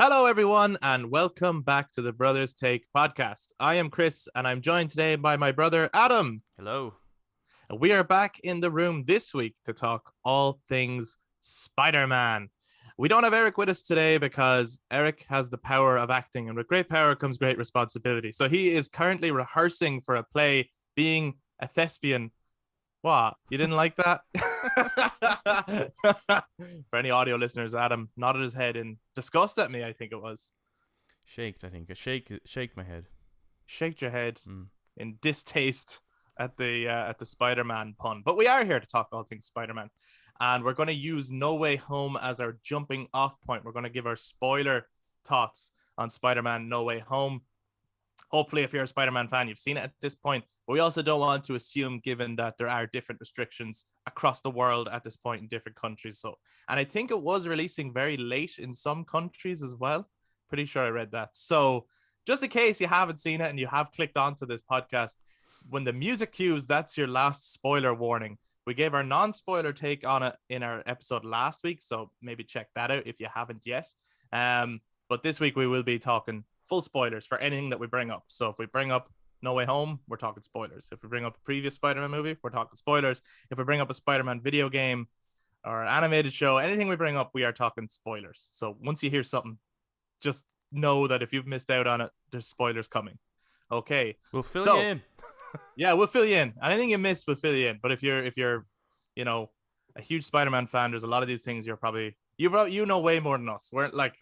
Hello, everyone, and welcome back to the Brothers Take podcast. I am Kris, and I'm joined today by my brother, Adam. Hello. And we are back in the room this week to talk all things Spider-Man. We don't have Eric with us today because Eric has the power of acting, and with great power comes great responsibility. So he is currently rehearsing for a play, being a thespian. What? You didn't like that? For any audio listeners, Adam nodded his head in disgust at me, I think it was. Shaked, I think. Shake my head. Shaked your head in distaste at the Spider-Man pun. But we are here to talk all things Spider-Man. And we're going to use No Way Home as our jumping off point. We're going to give our spoiler thoughts on Spider-Man No Way Home. Hopefully, if you're a Spider-Man fan, you've seen it at this point. But we also don't want to assume, given that there are different restrictions across the world at this point in different countries. And I think it was releasing very late in some countries as well. Pretty sure I read that. So just in case you haven't seen it and you have clicked onto this podcast, when the music cues, that's your last spoiler warning. We gave our non-spoiler take on it in our episode last week, so maybe check that out if you haven't yet. But this week we will be talking full spoilers for anything that we bring up. So if we bring up No Way Home, we're talking spoilers. If we bring up a previous Spider-Man movie, we're talking spoilers. If we bring up a Spider-Man video game or animated show, anything we bring up, we are talking spoilers. So once you hear something, just know that if you've missed out on it, there's spoilers coming. Okay. We'll fill you in. Yeah, we'll fill you in. Anything you missed, we'll fill you in. But if you're, you know, a huge Spider-Man fan, there's a lot of these things you're probably you know way more than us. We're like,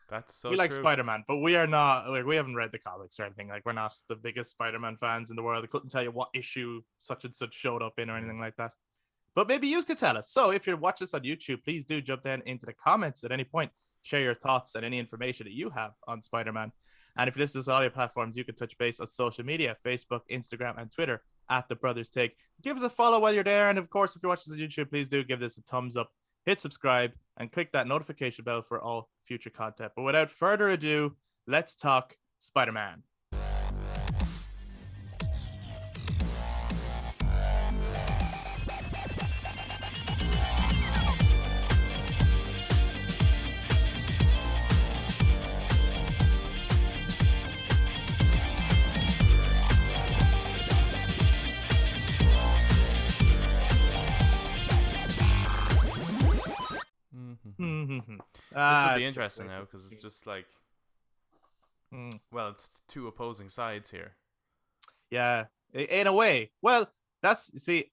that's so we like true. Spider-Man, but we are not like, we haven't read the comics or anything. Like, we're not the biggest Spider-Man fans in the world. I couldn't tell you what issue such and such showed up in or anything like that. But maybe you could tell us. So if you're watching this on YouTube, please do jump down into the comments at any point. Share your thoughts and any information that you have on Spider-Man. And if you listen to audio platforms, you can touch base on social media, Facebook, Instagram, and Twitter at The Brothers Take. Give us a follow while you're there. And of course, if you're watching this on YouTube, please do give this a thumbs up, hit subscribe, and click that notification bell for all future content. But without further ado, let's talk Spider-Man. This would be interesting now because it's just like, well, it's two opposing sides here. Yeah, in a way. Well, see,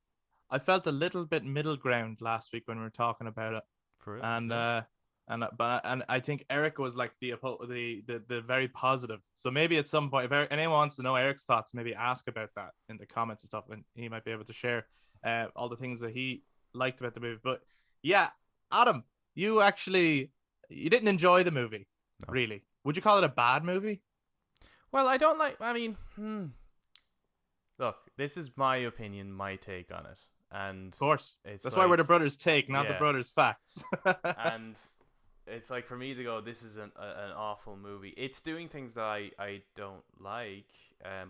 I felt a little bit middle ground last week when we were talking about it, For it, and yeah. and I think Eric was like the very positive. So maybe at some point, if anyone wants to know Eric's thoughts, maybe ask about that in the comments and stuff, and he might be able to share all the things that he liked about the movie. But yeah, Adam, you didn't enjoy the movie, No. really? Would you call it a bad movie? Well, I don't like. I mean, look, this is my opinion, my take on it, and Of course, it's that's like, why we're the brothers take, not the yeah. brothers facts. And it's like, for me to go, this is an awful movie. It's doing things that I don't like,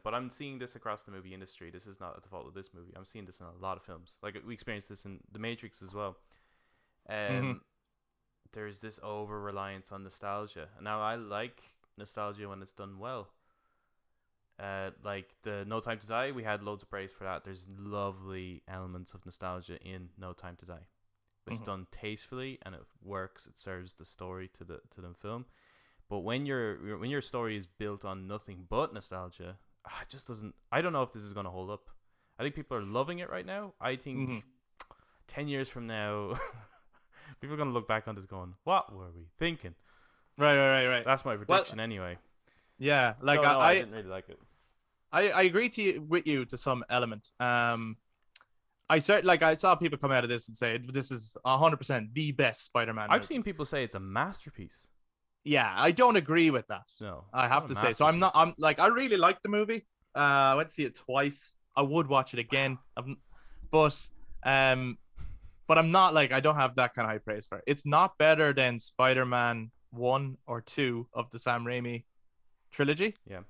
but I'm seeing this across the movie industry. This is not the fault of this movie. I'm seeing this in a lot of films. Like, we experienced this in The Matrix as well. There's this over reliance on nostalgia. Now, I like nostalgia when it's done well. Like the No Time to Die, we had loads of praise for that. There's lovely elements of nostalgia in No Time to Die. It's done tastefully and it works. It serves the story to the film. But when your story is built on nothing but nostalgia, it just doesn't. I don't know if this is going to hold up. I think people are loving it right now. I think 10 years from now, people are going to look back on this going, "What were we thinking?" Right. That's my prediction anyway. Yeah, like So, no, I didn't really like it. I agree with you to some element. I saw people come out of this and say this is 100% the best Spider-Man movie. I've seen people say it's a masterpiece. Yeah, I don't agree with that. No, I have to say. So I'm like, I really like the movie. I went to see it twice. I would watch it again. But I'm not like, I don't have that kind of high praise for it. It's not better than Spider-Man 1 or 2 of the Sam Raimi trilogy. Yeah.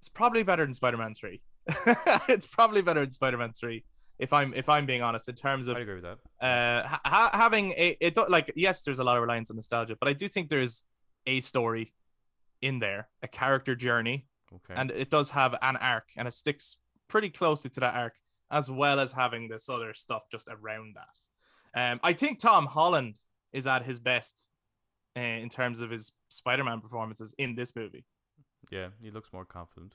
It's probably better than Spider-Man 3. It's probably better than Spider-Man 3. If I'm being honest, in terms of I agree with that. having yes, there's a lot of reliance on nostalgia, but I do think there's a story in there, a character journey, Okay. and it does have an arc, and it sticks pretty closely to that arc, as well as having this other stuff just around that. I think Tom Holland is at his best in terms of his Spider-Man performances in this movie. Yeah, he looks more confident.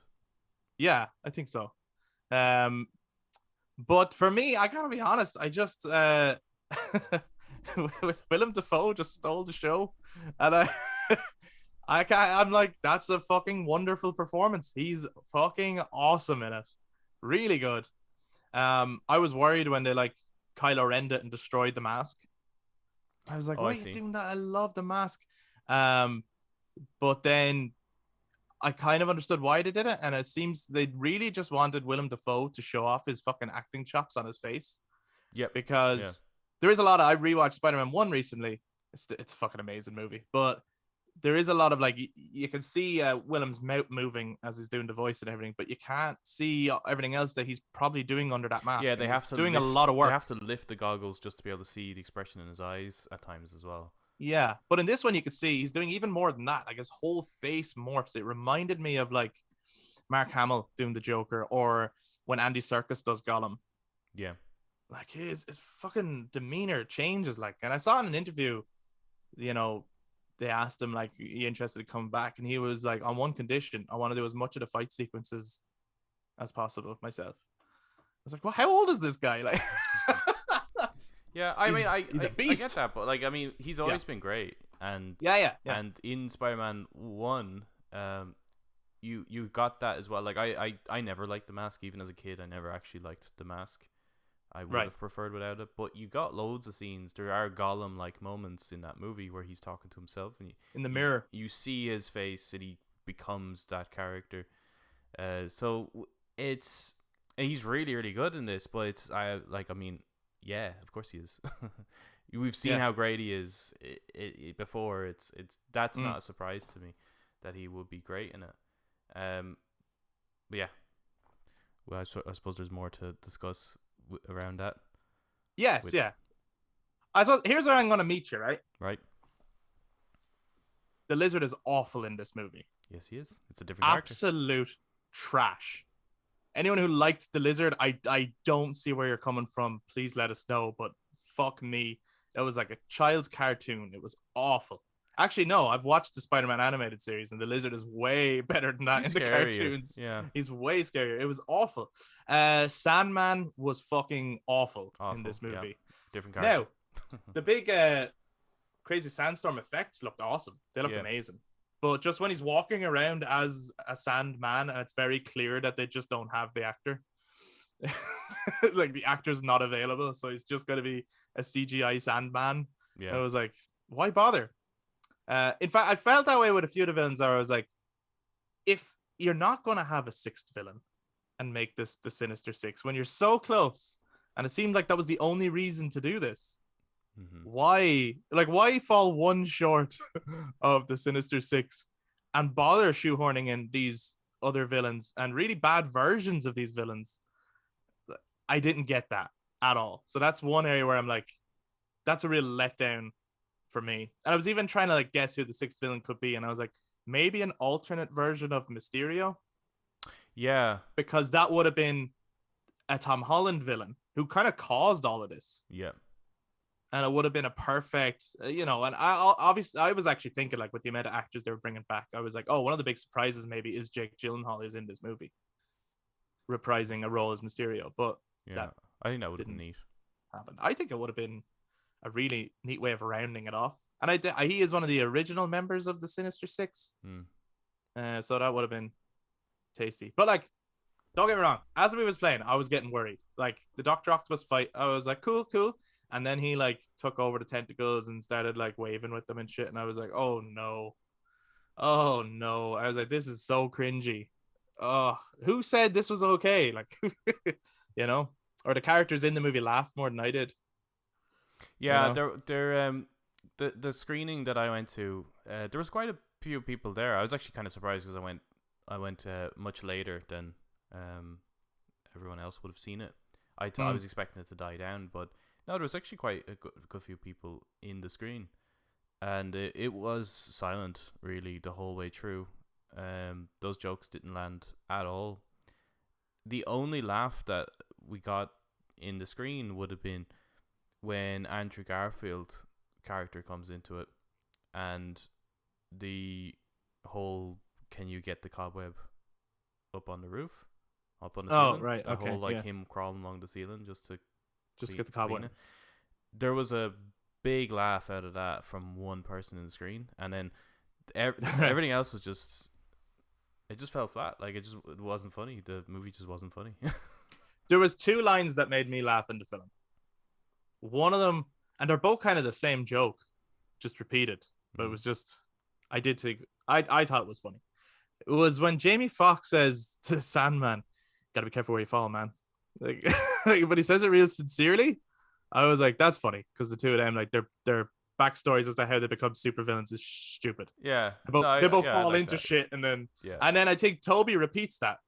Yeah, I think so. But for me, I gotta be honest, I just Willem Dafoe just stole the show, and I'm like, that's a fucking wonderful performance. He's fucking awesome in it, really good. I was worried when they like Kylo Ren it and destroyed the mask. I was like, Oh, why I are you see. doing that? I love the mask. But then I kind of understood why they did it, and it seems they really just wanted Willem Dafoe to show off his fucking acting chops on his face. Yep. Because there is a lot of, I rewatched Spider-Man 1 recently. It's a fucking amazing movie, but there is a lot of like you can see Willem's mouth moving as he's doing the voice and everything, but you can't see everything else that he's probably doing under that mask. Yeah, they have to doing lift, a lot of work. They have to lift the goggles just to be able to see the expression in his eyes at times as well. Yeah, but in this one you could see he's doing even more than that. Like his whole face morphs. It reminded me of like Mark Hamill doing the Joker, or when Andy Serkis does Gollum. Yeah, like his fucking demeanor changes. Like, and I saw in an interview, you know, they asked him like, "Are you interested in coming back?" And he was like, "On one condition, I want to do as much of the fight sequences as possible myself." I was like, "Well, how old is this guy?" Like, yeah. I mean, I get that, but like, I mean, he's always been great, and and in Spider-Man 1, you got that as well. Like, I never liked the mask, even as a kid. I never actually liked the mask. I would have preferred without it, but you got loads of scenes. There are Gollum-like moments in that movie where he's talking to himself, and in the mirror, you see his face, and he becomes that character. So it's he's really, really good in this. But it's I mean, yeah, of course he is. We've seen how great he is before. It's that's not a surprise to me that he would be great in it. But yeah, well, I suppose there's more to discuss around that. Yes, I suppose here's where I'm gonna meet you, right? Right. The Lizard is awful in this movie. Yes, he is. It's a different absolute character. Trash. Anyone who liked the Lizard, I don't see where you're coming from. Please let us know. But fuck me, that was like a child's cartoon. It was awful. Actually, no, I've watched the Spider-Man animated series, and the Lizard is way better than that in the cartoons. Yeah, he's way scarier. It was awful. Sandman was fucking awful in this movie. Yeah. Different character. Now, the big crazy sandstorm effects looked awesome. They looked amazing. But just when he's walking around as a Sandman, and it's very clear that they just don't have the actor. Like the actor's not available, so he's just going to be a CGI Sandman. Yeah, I was like, why bother? In fact, I felt that way with a few of the villains where I was like, if you're not going to have a sixth villain and make this the Sinister Six when you're so close, and it seemed like that was the only reason to do this, why fall one short of the Sinister Six and bother shoehorning in these other villains and really bad versions of these villains? I didn't get that at all. So that's one area where I'm like, that's a real letdown for me. And I was even trying to like guess who the sixth villain could be, and I was like, maybe an alternate version of Mysterio. Yeah, because that would have been a Tom Holland villain who kind of caused all of this. Yeah, and it would have been a perfect, And I was actually thinking like with the amount of actors they were bringing back, I was like, oh, one of the big surprises maybe is Jake Gyllenhaal is in this movie, reprising a role as Mysterio. But I think that would have been neat. Happen. I think it would have been a really neat way of rounding it off. And he is one of the original members of the Sinister Six. So that would have been tasty. But like, don't get me wrong, as the movie was playing, I was getting worried. Like the Dr. Octopus fight, I was like, cool. And then he like took over the tentacles and started like waving with them and shit. And I was like, oh no. I was like, this is so cringy. Oh, who said this was okay? Like, or the characters in the movie laughed more than I did. Yeah, the screening that I went to, there was quite a few people there. I was actually kind of surprised because I went much later than everyone else would have seen it. I was expecting it to die down, but no, there was actually quite a good few people in the screen. and it was silent really the whole way through. Those jokes didn't land at all. The only laugh that we got in the screen would have been when Andrew Garfield character comes into it, and the whole "can you get the cobweb up on the roof, up on the Oh, ceiling?" right. The Okay. whole like Yeah. him crawling along the ceiling just to Just clean, get the clean cobweb. it. There was a big laugh out of that from one person in the screen, and then everything else was just, it just fell flat. Like it wasn't funny. The movie just wasn't funny. There was two lines that made me laugh in the film. One of them, and they're both kind of the same joke, just repeated. But it was just, I did think, I thought it was funny. It was when Jamie Foxx says to Sandman, "Gotta be careful where you fall, man." Like, but he says it real sincerely. I was like, that's funny because the two of them, like their backstories as to how they become supervillains is stupid. Yeah, They both I fall like into that. shit, and Yeah, then I think Toby repeats that,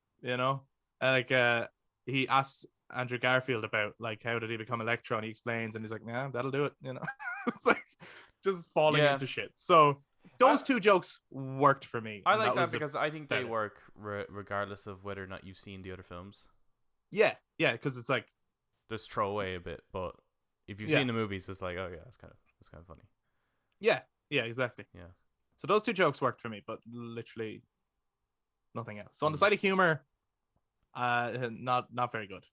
like he asks Andrew Garfield about like how did he become Electro, and he explains, and he's like, yeah, that'll do it. It's like just falling Yeah. into shit. So those two jokes worked for me. I and like that was because I think they better. work regardless of whether or not you've seen the other films. Yeah, because it's like, Just throw away a bit, but if you've Yeah. seen the movies, it's like, oh yeah, it's kind of funny. yeah, exactly. Yeah. So those two jokes worked for me, but literally nothing else. So on the Mm. side of humor, not very good.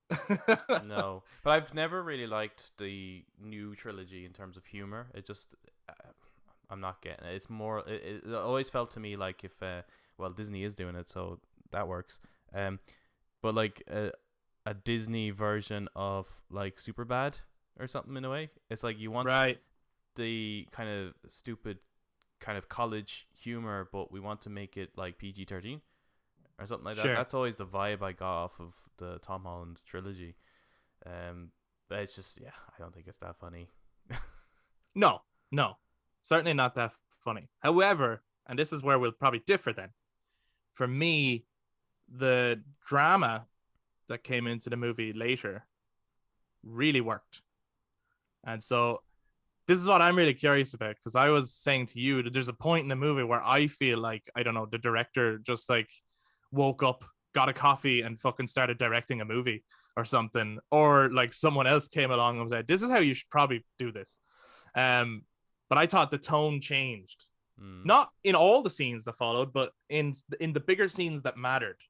No, but I've never really liked the new trilogy in terms of humor. It just, I'm not getting it. It's more, it always felt to me like if, well, Disney is doing it, so that works. But like a Disney version of like Superbad or something in a way. It's like you want Right. the kind of stupid kind of college humor, but we want to make it like PG-13 or something like that. Sure. That's always the vibe I got off of the Tom Holland trilogy. But it's just, yeah, I don't think it's that funny. No, certainly not that funny. However, and this is where we'll probably differ then. For me, the drama that came into the movie later really worked. And so this is what I'm really curious about, because I was saying to you that there's a point in the movie where I feel like, I don't know, the director just like woke up, got a coffee, and fucking started directing a movie or something. Or like someone else came along and said, this is how you should probably do this. But I thought the tone changed. Not in all the scenes that followed, but in the bigger scenes that mattered.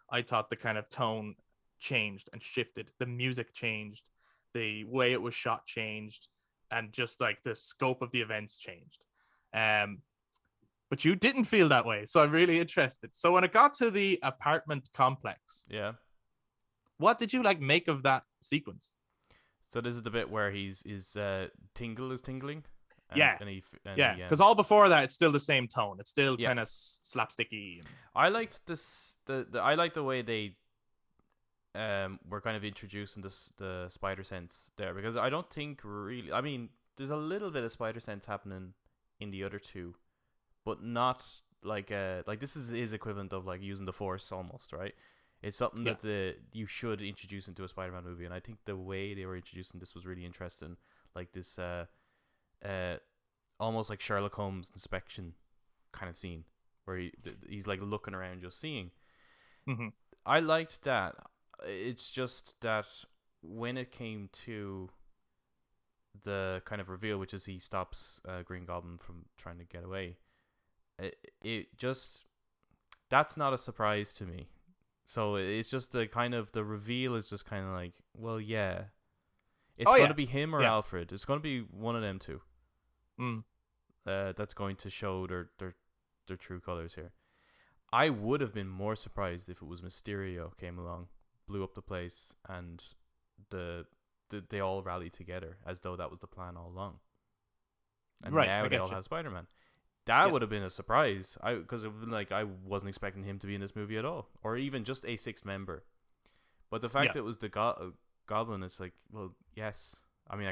I thought the kind of tone changed and shifted. The music changed. The way it was shot changed. And just like the scope of the events changed. But you didn't feel that way. So I'm really interested. So when it got to the apartment complex, Yeah. what did you like make of that sequence? So this is the bit where his tingle is tingling. Yeah. And Because all before that, it's still the same tone. It's still kind of slapsticky. I liked this. I like the way they were kind of introducing the spider sense there, because I don't think really. I mean, there's a little bit of spider sense happening in the other two, but not like this is his equivalent of like using the Force almost, right? It's something that you should introduce into a Spider-Man movie, and I think the way they were introducing this was really interesting. Like this, almost like Sherlock Holmes inspection kind of scene where he's like looking around, just seeing. Mm-hmm. I liked that. It's just that when it came to the kind of reveal, which is he stops Green Goblin from trying to get away, it just, that's not a surprise to me. So it's just the kind of, the reveal is just kind of like, well, yeah, it's going to be him or Alfred. It's going to be one of them two. That's going to show their true colors here. I would have been more surprised if it was Mysterio came along, blew up the place, and they all rallied together as though that was the plan all along. And now they all have Spider-Man. That would have been a surprise. Because it would have been like, I wasn't expecting him to be in this movie at all, or even just a sixth member. But the fact that it was the Goblin, it's like, well, yes. I mean,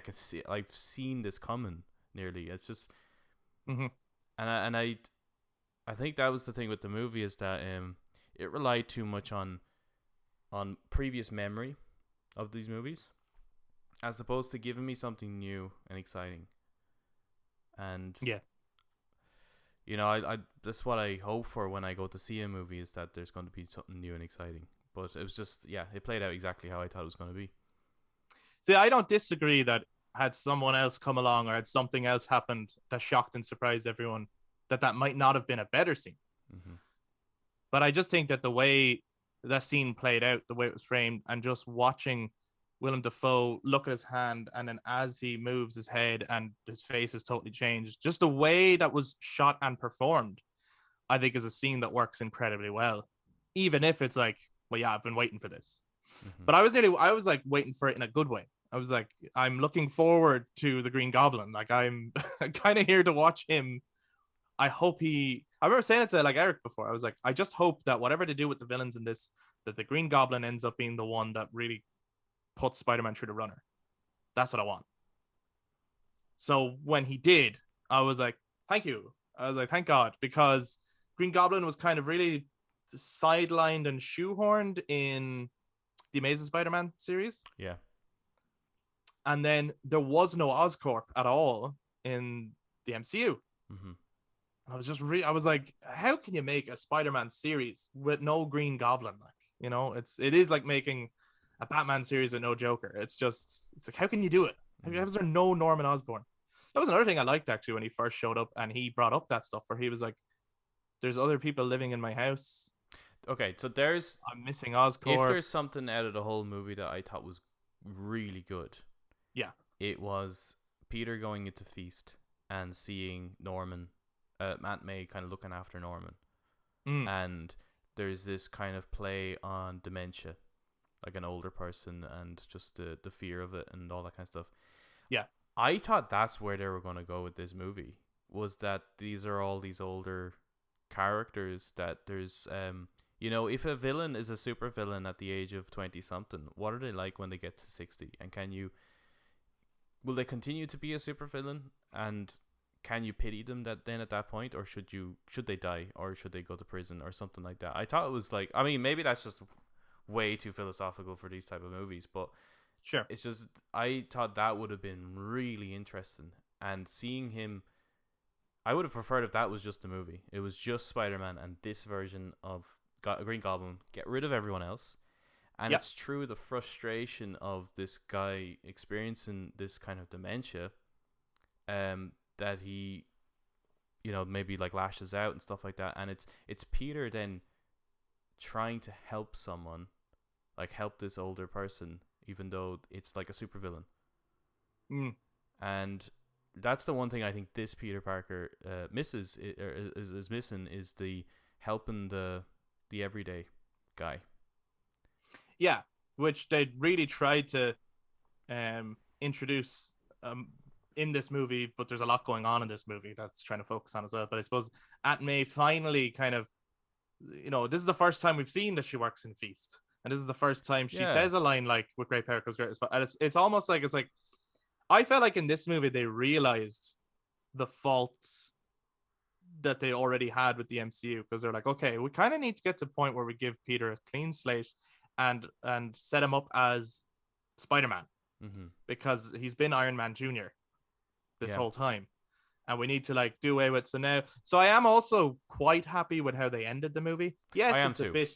I've seen this coming nearly. It's just, and I think that was the thing with the movie, is that it relied too much on previous memory of these movies, as opposed to giving me something new and exciting. And You know, I that's what I hope for when I go to see a movie, is that there's going to be something new and exciting. But it was just, yeah, it played out exactly how I thought it was going to be. See, I don't disagree that had someone else come along or had something else happened that shocked and surprised everyone, that might not have been a better scene. Mm-hmm. But I just think that the way that scene played out, the way it was framed, and just watching Willem Dafoe look at his hand, and then as he moves his head and his face is totally changed, just the way that was shot and performed, I think is a scene that works incredibly well. Even if it's like, well, yeah, I've been waiting for this. Mm-hmm. But I was like waiting for it in a good way. I was like, I'm looking forward to the Green Goblin. Like, I'm kind of here to watch him. I remember saying it to like Eric before. I was like, I just hope that whatever they do with the villains in this, that the Green Goblin ends up being the one that really puts Spider-Man through the runner. That's what I want. So when he did, I was like, thank you. I was like, thank God, because Green Goblin was kind of really sidelined and shoehorned in the Amazing Spider-Man series. Yeah. And then there was no Oscorp at all in the MCU. Mm-hmm. I was just I was like, how can you make a Spider-Man series with no Green Goblin? Like, you know, it is like making a Batman series with no Joker. It's like, how can you do it? How is there no Norman Osborn? That was another thing I liked actually when he first showed up and he brought up that stuff where he was like, there's other people living in my house. Okay, so I'm missing Oscorp. If there's something out of the whole movie that I thought was really good, yeah, it was Peter going into Feast and seeing Norman, Aunt May kind of looking after Norman. And there's this kind of play on dementia, like an older person, and just the fear of it and all that kind of stuff. Yeah. I thought that's where they were going to go with this movie, was that these are all these older characters that there's, you know, if a villain is a super villain at the age of 20 something, what are they like when they get to 60? And will they continue to be a super villain? And can you pity them at that point, or should they die, or should they go to prison or something like that? I thought it was like, I mean, maybe that's just way too philosophical for these type of movies, but sure, it's just, I thought that would have been really interesting. And seeing him, I would have preferred if that was just the movie. It was just Spider-Man and this version of Green Goblin, get rid of everyone else. And it's true, the frustration of this guy experiencing this kind of dementia, that he, you know, maybe like lashes out and stuff like that. And it's Peter then trying to help someone, like help this older person, even though it's like a supervillain. And that's the one thing I think this Peter Parker misses, is missing, is the helping the everyday guy. Yeah, which they really tried to introduce in this movie, but there's a lot going on in this movie that's trying to focus on as well. But I suppose Aunt May finally kind of, you know, this is the first time we've seen that she works in Feast, and this is the first time she says a line like, "With great power comes great responsibility." And it's almost like, it's like, I felt like in this movie they realized the faults that they already had with the MCU, because they're like, okay, we kind of need to get to the point where we give Peter a clean slate and set him up as Spider-Man, because he's been Iron Man Jr. this whole time, and we need to like do away with. So I am also quite happy with how they ended the movie. Yes, it's a bit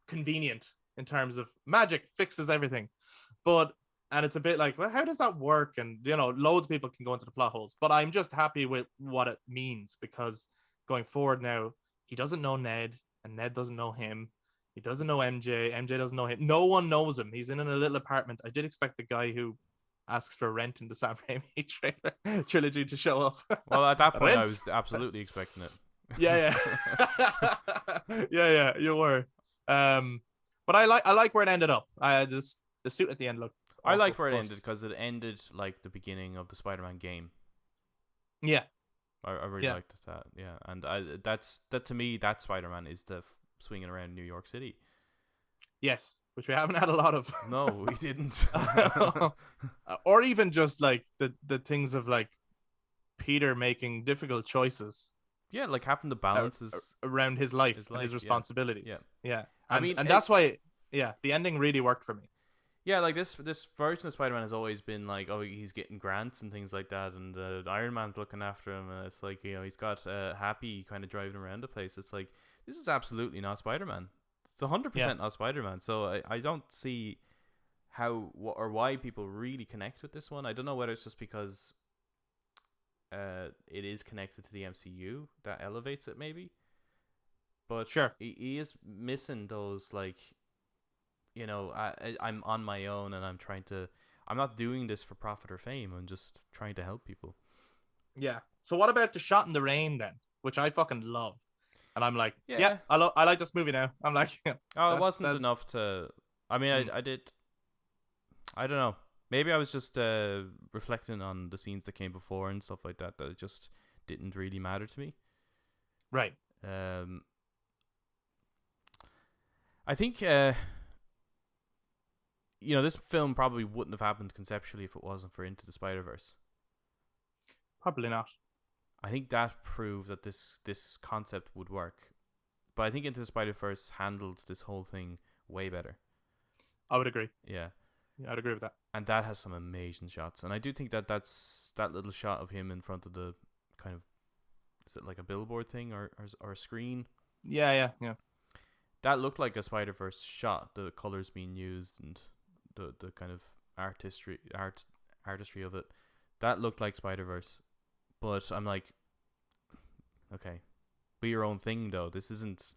convenient in terms of magic fixes everything, and it's a bit like, well, how does that work? And, you know, loads of people can go into the plot holes, but I'm just happy with what it means, because going forward now, he doesn't know Ned, and Ned doesn't know him. He doesn't know MJ. MJ doesn't know him. No one knows him. He's in a little apartment. I did expect the guy who asks for rent in the Sam Raimi trilogy to show up. Well, at that point, I was absolutely expecting it. Yeah. Yeah, you were. But I like where it ended up. The suit at the end looked awful, I liked where it ended, because it ended like the beginning of the Spider-Man game. Yeah. I really liked that. Yeah. And that to me, that Spider-Man is the swinging around New York City. Yes, which we haven't had a lot of. No, we didn't. Or even just like the things of like Peter making difficult choices. Yeah, like having the balances around his life and his responsibilities. Yeah. And that's why, the ending really worked for me. Yeah, like this version of Spider-Man has always been like, oh, he's getting grants and things like that, and Iron Man's looking after him, and it's like, he's got Happy kind of driving around the place. It's like, this is absolutely not Spider-Man. It's 100% not Spider-Man. So I don't see how or why people really connect with this one. I don't know whether it's just because it is connected to the MCU that elevates it, maybe. But sure, he is missing those, like, I'm on my own, and I'm not doing this for profit or fame. I'm just trying to help people. Yeah. So what about the shot in the rain then, which I fucking love, and I'm like, Yeah. I like this movie now. I'm like, it wasn't enough to. I mean, I did. I don't know. Maybe I was just reflecting on the scenes that came before and stuff like that. That it just didn't really matter to me. Right. I think this film probably wouldn't have happened conceptually if it wasn't for Into the Spider-Verse. Probably not. I think that proved that this concept would work. But I think Into the Spider-Verse handled this whole thing way better. I would agree. Yeah. Yeah, I'd agree with that. And that has some amazing shots. And I do think that's that little shot of him in front of the kind of, is it like a billboard thing or a screen? Yeah. That looked like a Spider-Verse shot, the colors being used and the kind of artistry of it. That looked like Spider-Verse. But I'm like, okay, be your own thing though. This isn't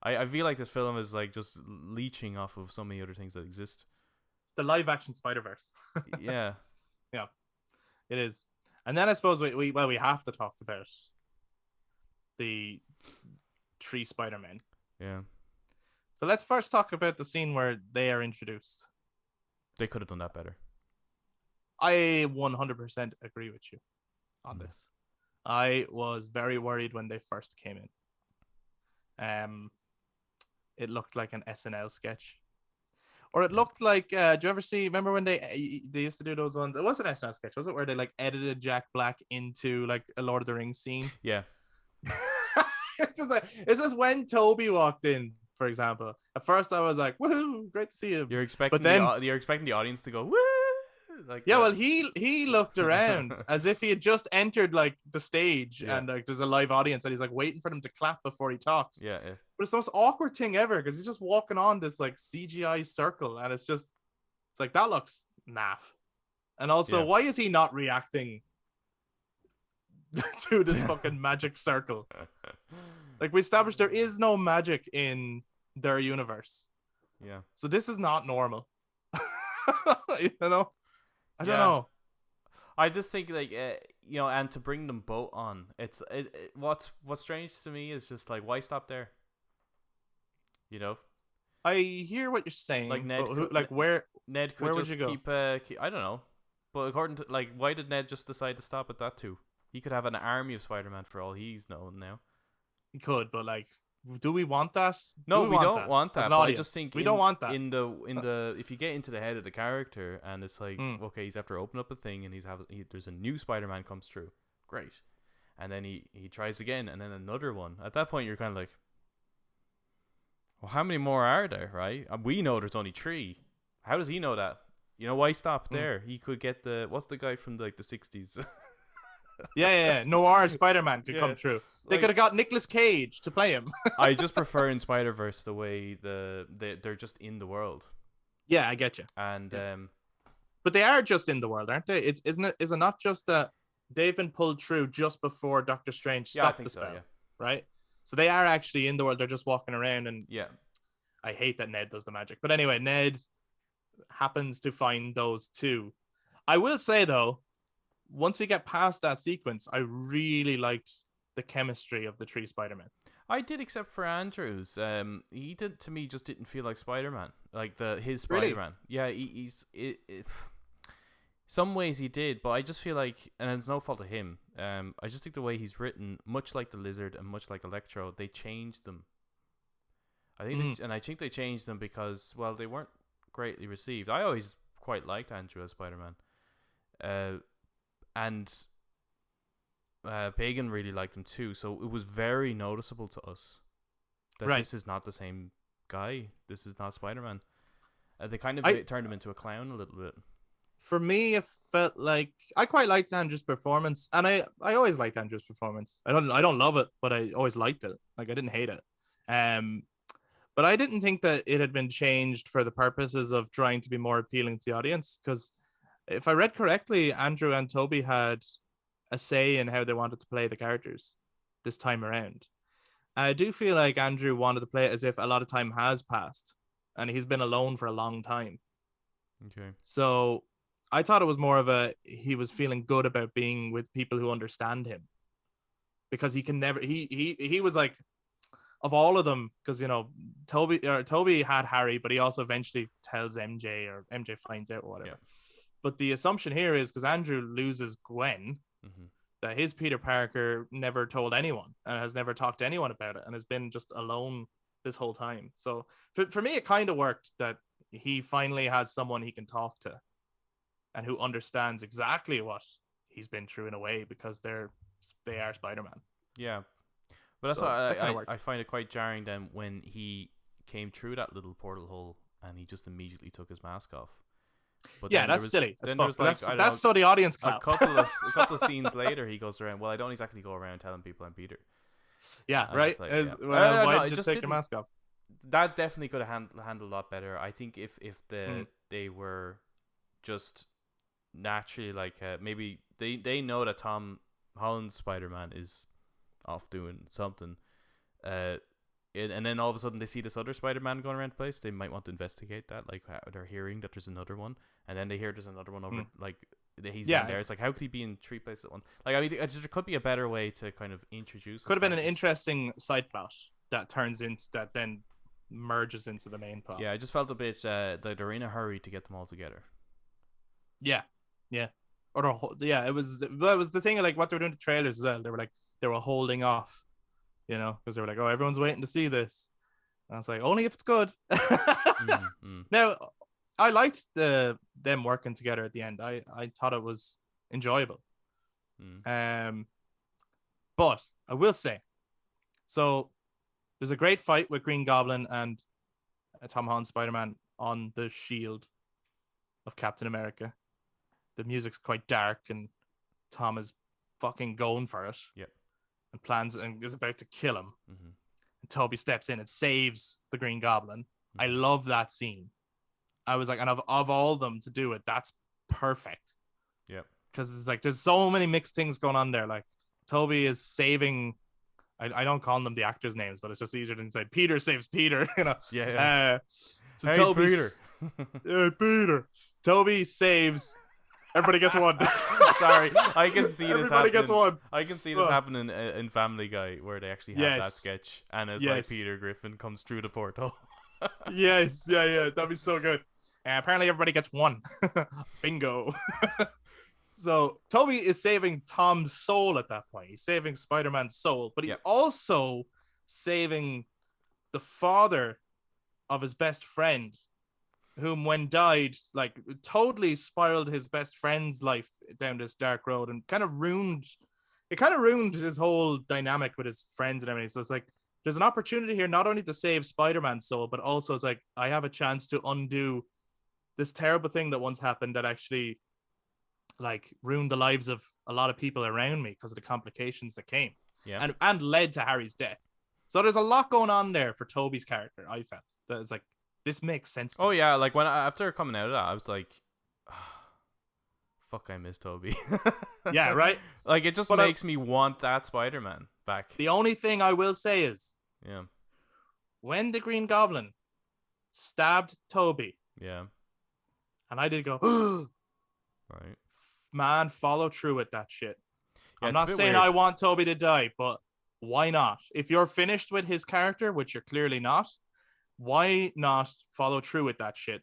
I feel like this film is like just leeching off of so many other things that exist. It's the live action Spider-Verse. Yeah. Yeah. It is. And then I suppose we have to talk about the 3 Spider-Men. Yeah. So let's first talk about the scene where they are introduced. They could have done that better. I 100% agree with you on this. I was very worried when they first came in. It looked like an SNL sketch. Or it looked like, do you ever remember when they used to do those ones? It wasn't an SNL sketch, was it? Where they like edited Jack Black into like a Lord of the Rings scene? Yeah. It's just when Toby walked in, for example. At first I was like, woohoo, great to see him. You're expecting you're expecting the audience to go, woo! Like, yeah, well, he looked around as if he had just entered like the stage, and like there's a live audience, and he's like waiting for them to clap before he talks. Yeah. But it's the most awkward thing ever because he's just walking on this like CGI circle, and it's like that looks naff. And also, why is he not reacting to this fucking magic circle? Like, we established there is no magic in their universe. Yeah. So this is not normal. I don't know. I just think like and to bring them both on, what's strange to me is just like, why stop there? I hear what you're saying. Like Ned, where could would just you go? keep I don't know, but according to like, why did Ned just decide to stop at that too? He could have an army of Spider-Man for all he's known now. He could, but like, do we want that? No, we don't want that. But I just think we don't want that. In the if you get into the head of the character, and it's like, okay, he's after open up a thing, and there's a new Spider-Man comes through, great, and then he tries again, and then another one. At that point, you're kind of like, well, how many more are there? Right? We know there's only 3. How does he know that? Why stop there? He could get what's the guy from like the 60s? Yeah. Noir Spider-Man could come true. They could have got Nicolas Cage to play him. I just prefer in Spider-Verse the way they're just in the world. Yeah, I get you. And but they are just in the world, aren't they? Is it not just that they've been pulled through just before Doctor Strange stopped the spell, right? So they are actually in the world. They're just walking around, and I hate that Ned does the magic. But anyway, Ned happens to find those 2. I will say though, once we get past that sequence, I really liked the chemistry of the 3 Spider-Men. I did, except for Andrews. He to me just didn't feel like Spider-Man, like his Spider-Man. Really? Yeah, some ways he did, but I just feel like, and it's no fault of him. I just think the way he's written, much like the Lizard and much like Electro, they changed them. I think, I think they changed them because, well, they weren't greatly received. I always quite liked Andrew as Spider-Man. And Pagan really liked him too, so it was very noticeable to us that this is not the same guy. This is not Spider-Man. They kind of turned him into a clown a little bit. For me, it felt like I quite liked Andrew's performance, and I always liked Andrew's performance. I don't love it, but I always liked it. Like I didn't hate it. But I didn't think that it had been changed for the purposes of trying to be more appealing to the audience. Because if I read correctly, Andrew and Toby had a say in how they wanted to play the characters this time around. I do feel like Andrew wanted to play it as if a lot of time has passed, and he's been alone for a long time. Okay. So I thought it was more of he was feeling good about being with people who understand him, because he can never he was like, of all of them, because Toby had Harry, but he also eventually tells MJ, or MJ finds out or whatever. Yeah. But the assumption here is because Andrew loses Gwen, that his Peter Parker never told anyone and has never talked to anyone about it and has been just alone this whole time. So for me, it kind of worked that he finally has someone he can talk to and who understands exactly what he's been through in a way, because they are Spider-Man. Yeah. But that's why I find it quite jarring then when he came through that little portal hole and he just immediately took his mask off. But yeah, that's silly. Then there was like, that's so the audience clap. A couple of scenes later, he goes around, well, I don't exactly go around telling people I'm Peter. Yeah, right? Like, why did you take your mask off? That definitely could have handled a lot better. I think if they were just naturally like, maybe they know that Tom Holland's Spider-Man is off doing something, and then all of a sudden they see this other Spider-Man going around the place, they might want to investigate that. Like they're hearing that there's another one, and then they hear there's another one over, like he's down there. It's like, how could he be in 3 places at once? Like, I mean, there could be a better way to kind of introduce. Could have been an interesting side plot that turns into, that then merges into the main plot. Yeah, I just felt a bit that they're in a hurry to get them all together. Yeah. It was the thing, like what they were doing to trailers as well. They were holding off, because they were like, oh, everyone's waiting to see this. And I was like, only if it's good. Now, I liked them working together at the end. I thought it was enjoyable. But I will say, so there's a great fight with Green Goblin and Tom Holland Spider-Man on the shield of Captain America. The music's quite dark and Tom is fucking going for it. Yep. And plans and is about to kill him. And Toby steps in and saves the Green Goblin. I love that scene. I was like, and of all of them to do it, that's perfect. Yeah. Because it's like there's so many mixed things going on there. Like Toby is saving. I don't call them the actors' names, but it's just easier than say Peter saves Peter. Yeah. So hey, Peter. Hey, Peter. Toby saves. Everybody gets one. Sorry, I can see this. Everybody gets one. I can see this happening in Family Guy, where they actually have that sketch, and it's like Peter Griffin comes through the portal. Yes, yeah, that'd be so good. Apparently, everybody gets one. Bingo. So Toby is saving Tom's soul at that point. He's saving Spider-Man's soul, but he's also saving the father of his best friend, whom when died, like totally spiraled his best friend's life down this dark road and kind of ruined his whole dynamic with his friends and everything. So it's like, there's an opportunity here, not only to save Spider-Man's soul, but also it's like, I have a chance to undo this terrible thing that once happened that actually like ruined the lives of a lot of people around me because of the complications that came and led to Harry's death. So there's a lot going on there for Toby's character. I felt that it's like, this makes sense to me. Yeah, like after coming out of that, I was like, fuck, I miss Toby. Yeah, right? Like, it just makes me want that Spider-Man back. The only thing I will say is, when the Green Goblin stabbed Toby, and I did go, right, man, follow through with that shit. Yeah, I'm not saying weird. I want Toby to die, but why not? If you're finished with his character, which you're clearly not, why not follow through with that shit?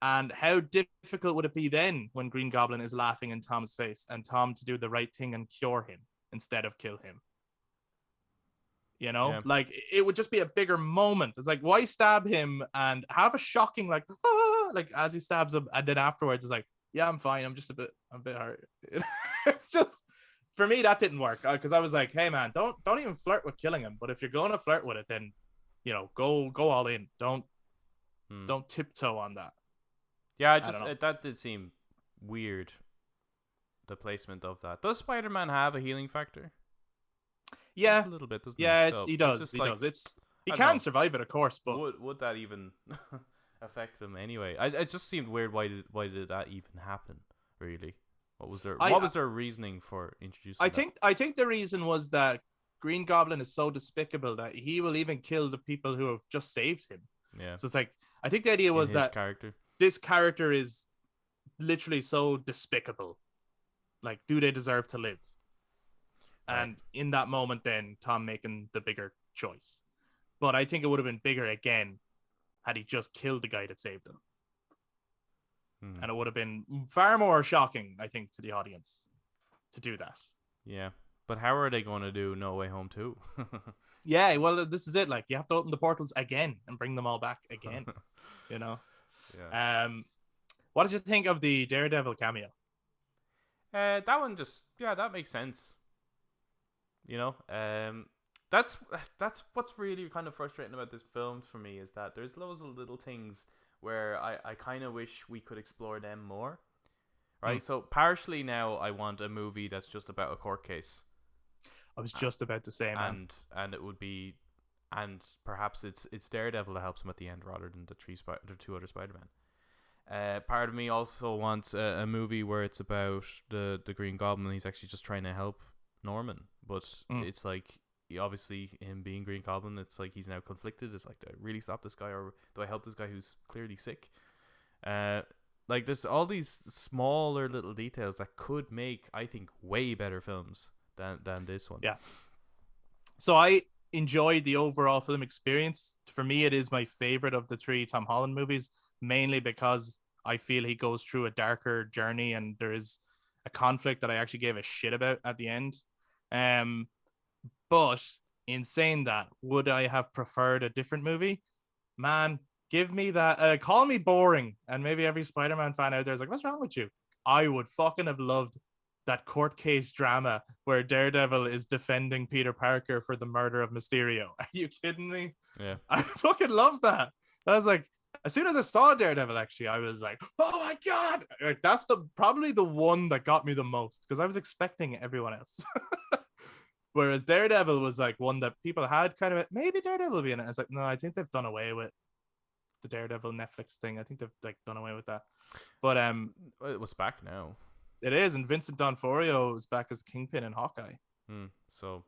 And how difficult would it be then when Green Goblin is laughing in Tom's face and Tom to do the right thing and cure him instead of kill him? Like it would just be a bigger moment. It's like, why stab him and have a shocking like as he stabs him, and then afterwards it's like, yeah, I'm fine. I'm a bit hurt. It's just, for me, that didn't work because I was like, hey man, don't even flirt with killing him. But if you're going to flirt with it, then go all in. Don't Don't tiptoe on that. Yeah, I don't know. that did seem weird. The placement of that. Does Spider-Man have a healing factor? Yeah, A little bit, doesn't he? yeah, So he it's does. just He like, does. It's he I don't can know. survive it, of course, but Would that even affect them anyway? It just seemed weird. Why did that even happen? Really, what I was their reasoning for introducing I that? think the reason was that Green Goblin is so despicable that he will even kill the people who have just saved him. Yeah, So it's like I think the idea in was his that character. this character is literally so despicable. Like, do they deserve to live? Right. And in that moment, then Tom making the bigger choice. But I think it would have been bigger again had he just killed the guy that saved him. And it would have been far more shocking, I think, to the audience to do that. Yeah, but how are they going to do No Way Home 2? Yeah, well, this is it. Like, you have to open the portals again and bring them all back again. You know. Yeah. What did you think of the Daredevil cameo? That one just that makes sense. You know, that's what's really kind of frustrating about this film for me is that there's loads of little things where I kind of wish we could explore them more. Right, so partially now I want a movie that's just about a court case. I was just about to say, man. And it would be, and perhaps it's Daredevil that helps him at the end rather than the two other Spider-Man. Part of me also wants a movie where it's about the Green Goblin. He's actually just trying to help Norman, but it's like obviously him being Green Goblin, it's like he's now conflicted. It's like, do I really stop this guy or do I help this guy who's clearly sick? Like there's all these smaller little details that could make, I think, way better films than this one. Yeah. So I enjoyed the overall film experience. For me, it is my favorite of the three Tom Holland movies, mainly because I feel he goes through a darker journey and there is a conflict that I actually gave a shit about at the end. But in saying that, would I have preferred a different movie? Man, give me that. Call me boring. And maybe every Spider-Man fan out there is like, what's wrong with you? I would fucking have loved that court case drama where Daredevil is defending Peter Parker for the murder of Mysterio. Are you kidding me? Yeah. I fucking love that. I was like, as soon as I saw Daredevil, actually, I was like, oh my God. Like, that's probably the one that got me the most because I was expecting everyone else. Whereas Daredevil was like one that people had kind of, maybe Daredevil will be in it. I was like, no, I think they've done away with the Daredevil Netflix thing. I think they've like done away with that. But it was back now. It is, and Vincent D'Onofrio is back as Kingpin in Hawkeye. So,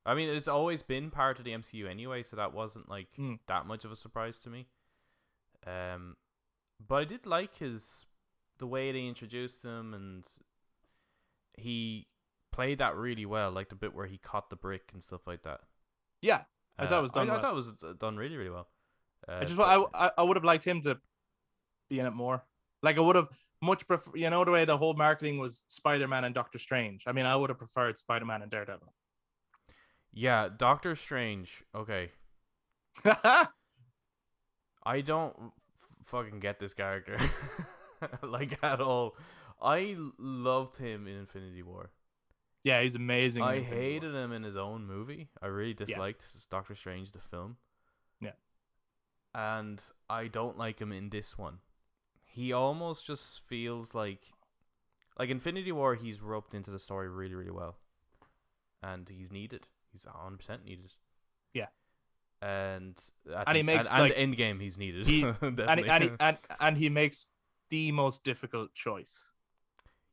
I mean, it's always been part of the MCU anyway, so that wasn't like that much of a surprise to me. But I did like the way they introduced him, and he played that really well, like the bit where he caught the brick and stuff like that. Yeah, I thought it was done. I thought it was done really, really well. I would have liked him to be in it more. Like I would have much prefer, you know, the way the whole marketing was Spider-Man and Doctor Strange. I mean, I would have preferred Spider-Man and Daredevil. Yeah, Doctor Strange. Okay. I don't fucking get this character like at all. I loved him in Infinity War. Yeah, he's amazing. I hated him in his own movie. I really disliked Doctor Strange the film. Yeah. And I don't like him in this one. He almost just feels like Infinity War, he's roped into the story really, really well. And he's needed. He's 100% needed. Yeah. And he makes and Endgame he's needed. And he makes the most difficult choice.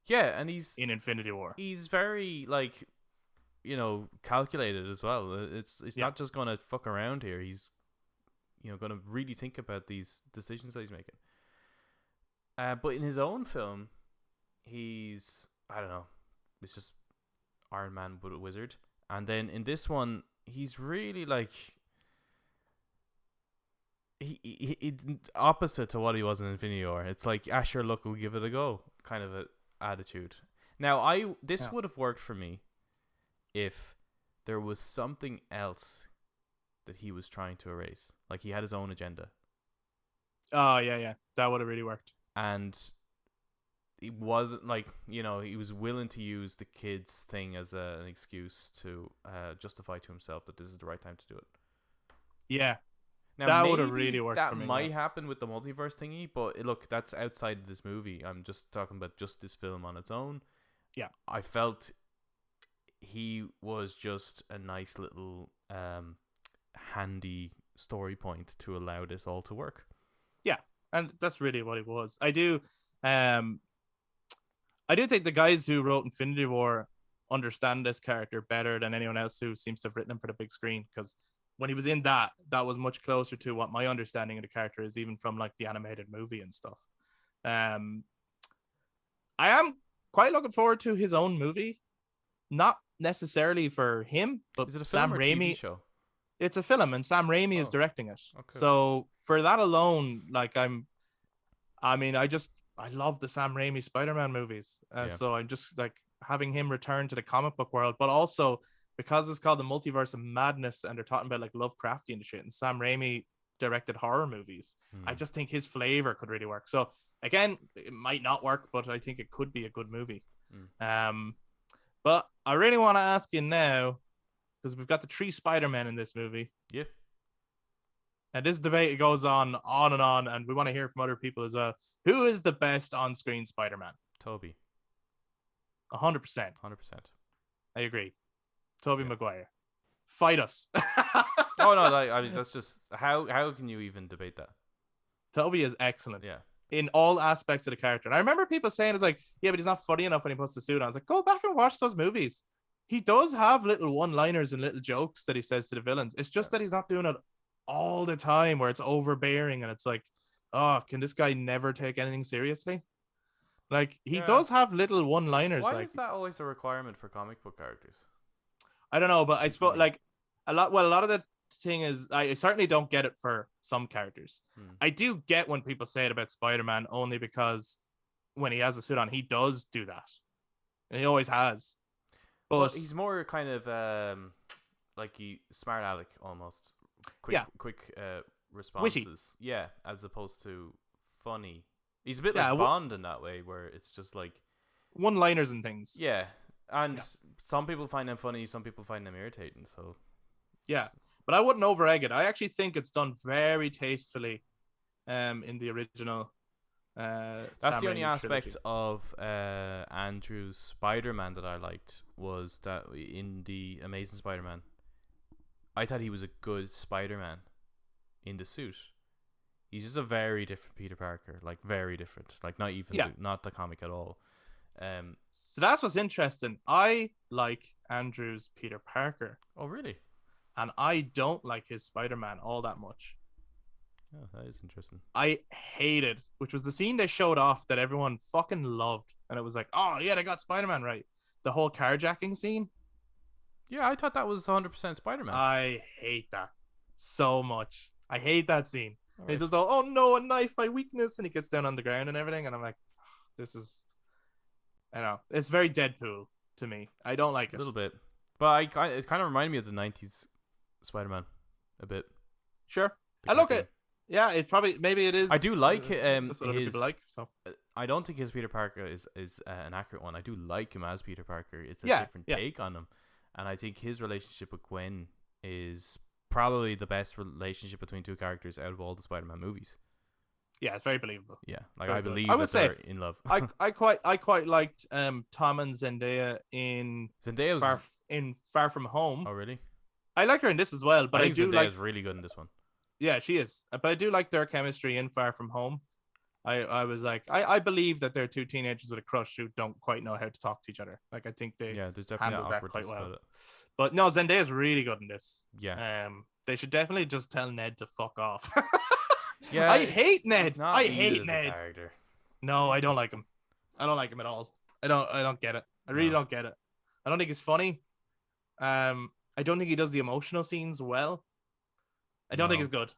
Yeah, and he's in Infinity War. He's very calculated as well. It's not just gonna fuck around here. He's gonna really think about these decisions that he's making. But in his own film, he's, I don't know, it's just Iron Man but a wizard. And then in this one, he's really like he opposite to what he was in Infinity War. It's like, sure, look, we'll give it a go, kind of a attitude. Now, this would have worked for me if there was something else that he was trying to erase. Like he had his own agenda. Oh yeah, that would have really worked. And it wasn't like, he was willing to use the kids thing as an excuse to justify to himself that this is the right time to do it. Yeah. Now That would have maybe really worked that for me. might happen with the multiverse thingy, but look, that's outside of this movie. I'm just talking about just this film on its own. Yeah. I felt he was just a nice little handy story point to allow this all to work. Yeah, and that's really what it was. I do think the guys who wrote Infinity War understand this character better than anyone else who seems to have written him for the big screen, because when he was in that was much closer to what my understanding of the character is, even from like the animated movie and stuff. I am quite looking forward to his own movie, not necessarily for him, but Is it a Sam film or Raimi. TV show? It's a film, and Sam Raimi is directing it. Okay. So for that alone, like I love the Sam Raimi Spider-Man movies. So I'm just like having him return to the comic book world, but also because it's called the Multiverse of Madness and they're talking about like Lovecraftian and shit, and Sam Raimi directed horror movies. I just think his flavor could really work. So again, it might not work, but I think it could be a good movie. But I really want to ask you now, because we've got the 3 Spider-Men in this movie. Yeah. And this debate goes on and on, and we want to hear from other people as well. Who is the best on-screen Spider-Man? Tobey. 100%. 100%. I agree. Tobey Maguire. Fight us. Oh no, I mean that's just how can you even debate that? Tobey is excellent. Yeah. In all aspects of the character. And I remember people saying it's like, yeah, but he's not funny enough when he puts the suit on. I was like, go back and watch those movies. He does have little one-liners and little jokes that he says to the villains. It's just that he's not doing it all the time where it's overbearing and it's like, oh, can this guy never take anything seriously? Like, he does have little one-liners. Why is that always a requirement for comic book characters? I don't know, but I suppose like a lot of the thing is I certainly don't get it for some characters. I do get when people say it about Spider-Man only because when he has a suit on, he does do that. And he always has. But he's more kind of like smart aleck almost. Quick responses. Witty. Yeah, as opposed to funny. He's a bit like Bond in that way, where it's just like one-liners and things. Yeah. And some people find them funny, some people find them irritating. So yeah, but I wouldn't over-egg it. I actually think it's done very tastefully in the original that's Sam the only Raimi aspect trilogy. of Andrew's Spider-Man that I liked, was that in the Amazing Spider-Man, I thought he was a good Spider-Man in the suit. He's just a very different Peter Parker, like very different, like not even not the comic at all. So that's what's interesting. I like Andrew's Peter Parker. Oh, really? And I don't like his Spider-Man all that much. Oh, that is interesting. I hated, which was the scene they showed off that everyone fucking loved. And it was like, oh, yeah, they got Spider-Man right. The whole carjacking scene. Yeah, I thought that was 100% Spider-Man. I hate that so much. I hate that scene. Right. He does all, oh no, a knife, my weakness. And he gets down on the ground and everything. And I'm like, this is, I don't know. It's very Deadpool to me. I don't like it. A little bit. But it kind of reminded me of the 90s Spider-Man a bit. Sure. I look at, yeah, it probably, maybe it is. I do like that's what other people like. So I don't think his Peter Parker is an accurate one. I do like him as Peter Parker. It's a different take on him. And I think his relationship with Gwen is probably the best relationship between two characters out of all the Spider-Man movies. Yeah, it's very believable. Yeah, like very I believe I would say, they're in love. I quite liked Tom and Zendaya in Far From Home. Oh, really? I like her in this as well, but I do Zendaya's like really good in this one. Yeah, she is. But I do like their chemistry in Far From Home. I was like, I believe that they're two teenagers with a crush who don't quite know how to talk to each other. Like, I think they there's definitely handled that quite well. about it. But no, Zendaya's really good in this. Yeah. They should definitely just tell Ned to fuck off. Yeah, I hate Ned. I hate as Ned. a character. No, I don't like him. I don't like him at all. I don't get it. I really don't get it. I don't think he's funny. I don't think he does the emotional scenes well. I don't think he's good.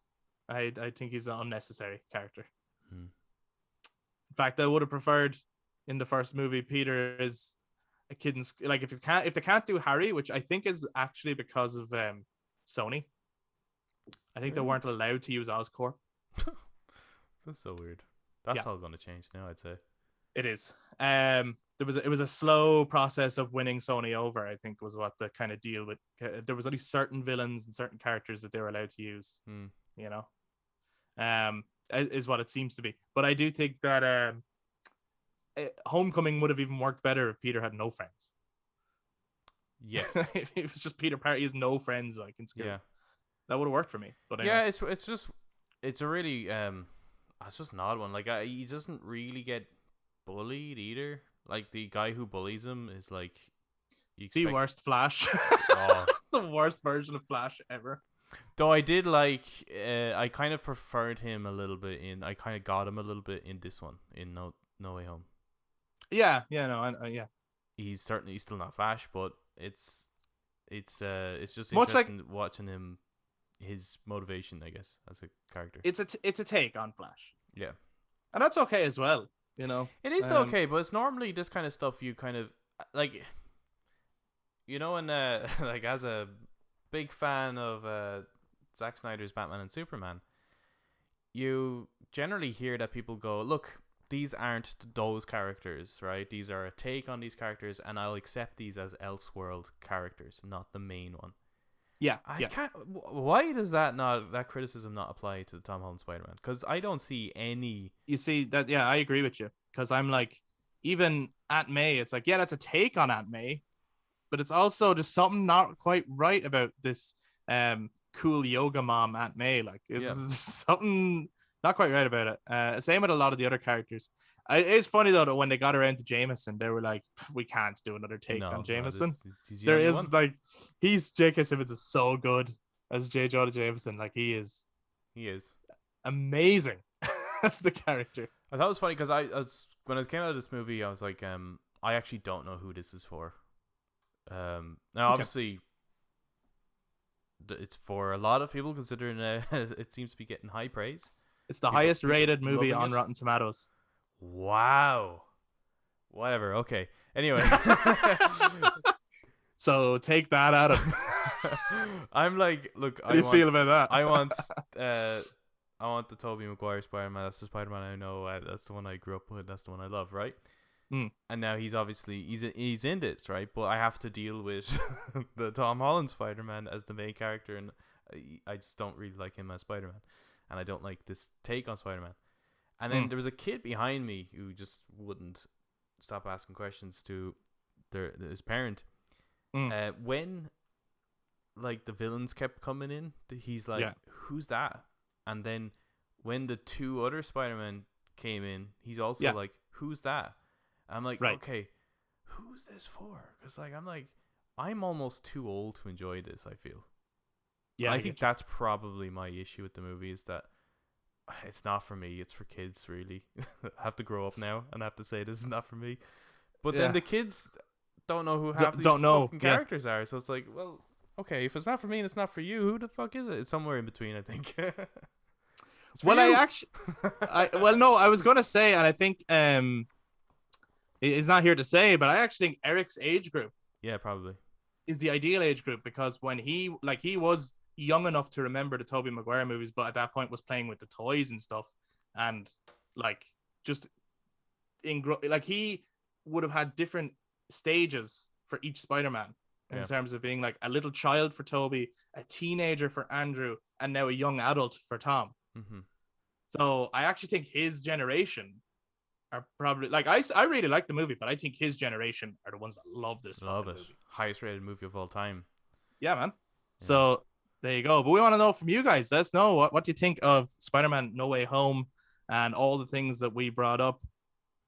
I think he's an unnecessary character. In fact, I would have preferred in the first movie Peter is a kid in like if they can't do Harry, which I think is actually because of Sony. I think they weren't allowed to use Oscorp. That's so weird. That's all going to change now, I'd say. It is. It was a slow process of winning Sony over, I think, was what the kind of deal with. There was only certain villains and certain characters that they were allowed to use. you know, is what it seems to be. But I do think that Homecoming would have even worked better if Peter had no friends. Yes. If it was just Peter Parker, he has no friends like in school. Yeah. That would have worked for me. But Yeah, anyway. it's a really it's just an odd one. Like he doesn't really get bullied either. Like the guy who bullies him is like The worst Flash. Oh. That's the worst version of Flash ever. Though I did like, I kind of preferred him a little bit I kind of got him a little bit in this one, in No Way Home. Yeah. He's still not Flash, but it's just Much interesting watching him, his motivation, I guess, as a character. It's a take on Flash. Yeah. And that's okay as well, you know. It is okay, but it's normally this kind of stuff you kind of, like, you know, and like as a big fan of Zack Snyder's Batman and Superman, you generally hear that people go, look, these aren't those characters, right? These are a take on these characters, and I'll accept these as Elseworld characters, not the main one. Yeah, I can't. Why does that criticism not apply to the Tom Holland Spider-Man? Because I don't see any. You see that? Yeah, I agree with you. Because I'm like, even Aunt May, it's like, yeah, that's a take on Aunt May, but it's also just something not quite right about this cool yoga mom Aunt May. Like, it's something not quite right about it. Same with a lot of the other characters. It's funny though that when they got around to Jameson, they were like, "We can't do another take on Jameson." There is one. Like, J.K. Simmons is so good as J. Jonah Jameson. Like, he is amazing as the character. I thought it was funny because when I came out of this movie, I was like, I actually don't know who this is for. Now obviously, it's for a lot of people, considering it seems to be getting high praise. It's the highest rated movie on Rotten Tomatoes. Wow. Whatever. Okay. Anyway. So take that out of. I'm like, look. How do you feel about that? I want the Tobey Maguire Spider-Man. That's the Spider-Man I know. That's the one I grew up with. That's the one I love, right? Mm. And now he's obviously he's in this, right? But I have to deal with the Tom Holland Spider-Man as the main character, and I just don't really like him as Spider-Man, and I don't like this take on Spider-Man. And then there was a kid behind me who just wouldn't stop asking questions to his parent. When like the villains kept coming in, he's like, "Who's that?" And then when the two other Spider-Men came in, he's also like, "Who's that?" I'm like, okay, who's this for? Because like I'm almost too old to enjoy this. I feel. Yeah, I think that's probably my issue with the movie, is that it's not for me. It's for kids, really. I have to grow up now and I have to say this is not for me. But then the kids don't know who half these fucking characters are. So it's like, well, okay, if it's not for me and it's not for you, who the fuck is it? It's somewhere in between, I think. Well, I was gonna say, and I think he's not here to say, but I actually think Eric's age group, probably, is the ideal age group, because when he was young enough to remember the Tobey Maguire movies, but at that point was playing with the toys and stuff, and like just he would have had different stages for each Spider-Man in terms of being like a little child for Tobey, a teenager for Andrew, and now a young adult for Tom. Mm-hmm. So I actually think his generation are probably like, I really like the movie, but I think his generation are the ones that love this movie. Highest rated movie of all time. Yeah, man. So there you go. But we want to know from you guys. Let us know what do you think of Spider-Man No Way Home and all the things that we brought up.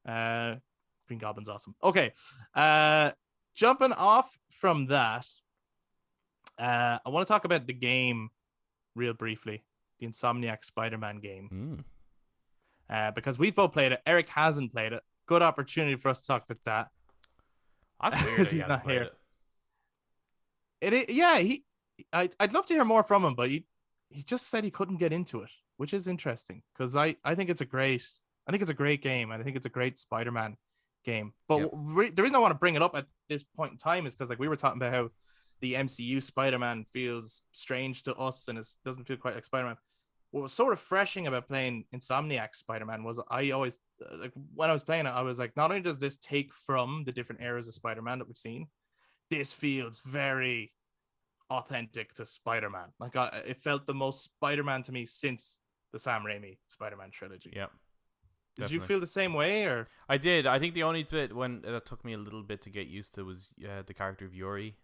Green Goblin's awesome. Okay. Jumping off from that, I want to talk about the game real briefly. The Insomniac Spider-Man game. Because we've both played it. Eric hasn't played it. Good opportunity for us to talk about that. I figured he's not here. I'd love to hear more from him, but he just said he couldn't get into it, which is interesting, because I think it's a great game, and I think it's a great Spider-Man game. But the reason I want to bring it up at this point in time is because, like, we were talking about how the MCU Spider-Man feels strange to us and it doesn't feel quite like Spider-Man. What was so refreshing about playing Insomniac Spider-Man was I always, like, when I was playing it, I was like, not only does this take from the different eras of Spider-Man that we've seen, this feels very authentic to Spider-Man. Like it felt the most Spider-Man to me since the Sam Raimi Spider-Man trilogy. Yeah. Did you Definitely. feel the same way, or? I did. I think the only bit when that took me a little bit to get used to was the character of Yuri,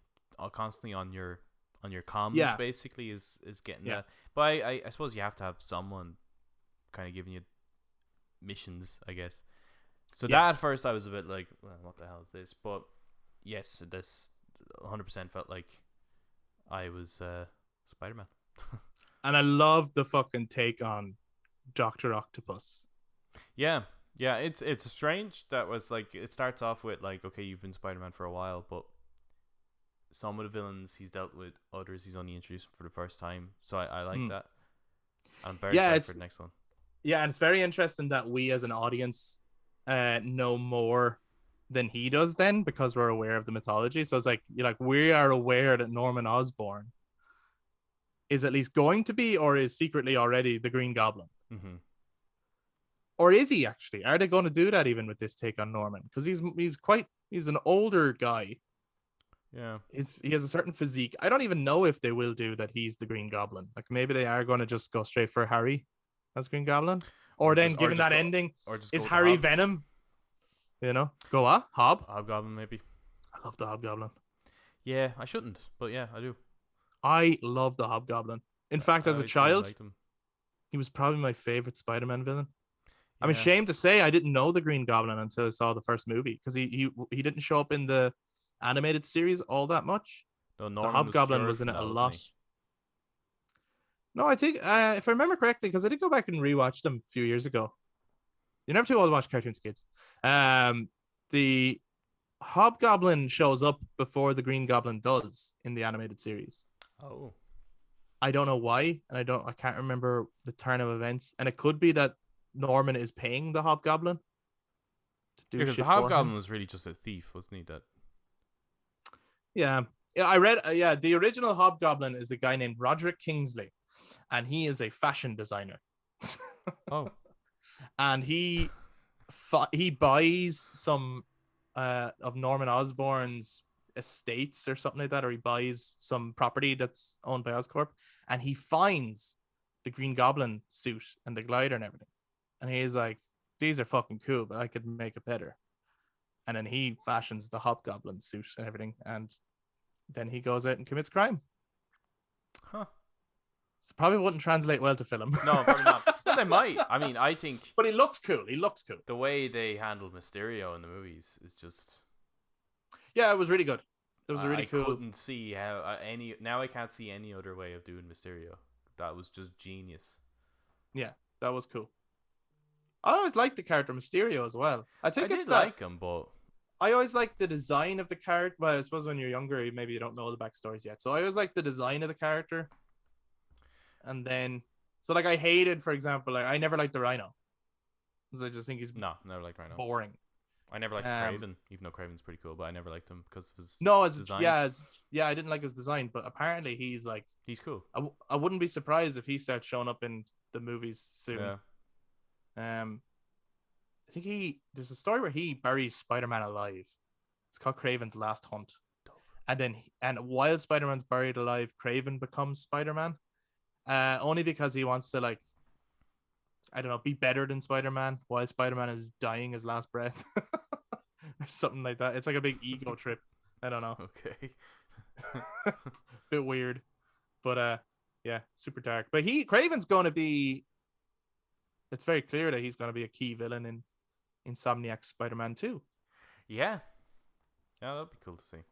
constantly on your comms. Yeah. Basically, is getting Yeah. that. But I suppose you have to have someone kind of giving you missions, I guess. So Yeah. that at first I was a bit like, well, what the hell is this? But yes, this 100% felt like I was Spider-Man. And I love the fucking take on Dr. Octopus. Yeah, it's strange that was like it starts off with like, okay, you've been Spider-Man for a while, but some of the villains he's dealt with, others he's only introduced for the first time. So I like that. I'm very excited for the next one. Yeah, and it's very interesting that we as an audience know more than he does then, because we're aware of the mythology. So it's like we are aware that Norman Osborn is at least going to be, or is secretly already, the Green Goblin. Mm-hmm. Or is he actually? Are they going to do that even with this take on Norman? Because he's an older guy. Yeah. He has a certain physique. I don't even know if they will do that he's the Green Goblin. Like maybe they are going to just go straight for Harry as Green Goblin. Or then, given that ending, is Harry Venom? You know? Go what? Hobgoblin, maybe. I love the Hobgoblin. Yeah, I shouldn't, but yeah, I do. I love the Hobgoblin. In fact, as a child, he was probably my favorite Spider-Man villain. Yeah. I'm ashamed to say I didn't know the Green Goblin until I saw the first movie, because he didn't show up in the animated series all that much. No, the Hobgoblin was in it a lot. No, I think if I remember correctly, because I did go back and rewatch them a few years ago. You're never too old to watch cartoons, kids. The Hobgoblin shows up before the Green Goblin does in the animated series. Oh. I don't know why, and I can't remember the turn of events. And it could be that Norman is paying the Hobgoblin to do shit. Because the Hobgoblin was really just a thief, wasn't he? That. Yeah, I read. The original Hobgoblin is a guy named Roderick Kingsley, and he is a fashion designer. Oh. And he buys some of Norman Osborn's estates or something like that, or he buys some property that's owned by Oscorp, and he finds the Green Goblin suit and the glider and everything, and he's like, these are fucking cool, but I could make it better. And then he fashions the Hobgoblin suit and everything, and then he goes out and commits crime. Huh. So probably wouldn't translate well to film. No, probably not. But they might. I mean, I think. But he looks cool. The way they handled Mysterio in the movies is just. Yeah, it was really good. It was really cool. I couldn't see how now I can't see any other way of doing Mysterio. That was just genius. Yeah, that was cool. I always liked the character Mysterio as well. I think I did like him, but I always liked the design of the character. Well, I suppose when you're younger, maybe you don't know the backstories yet. So I always liked the design of the character. And then, so like I hated, for example, like I never liked the Rhino, because I just think he's never liked Rhino. Boring. I never liked Kraven, even though Kraven's pretty cool, but I never liked him because of his design. I didn't like his design, but apparently he's cool. I wouldn't be surprised if he starts showing up in the movies soon. Yeah. I think there's a story where he buries Spider-Man alive. It's called Kraven's Last Hunt. Dope. And while Spider-Man's buried alive, Kraven becomes Spider-Man. Only because he wants to, like, I don't know, be better than Spider-Man while Spider-Man is dying his last breath. Or something like that. It's like a big ego trip. I don't know. Okay. Bit weird. But yeah, super dark. But Kraven's gonna be, it's very clear that he's gonna be a key villain in Insomniac Spider-Man 2. Yeah. Yeah, that'd be cool to see.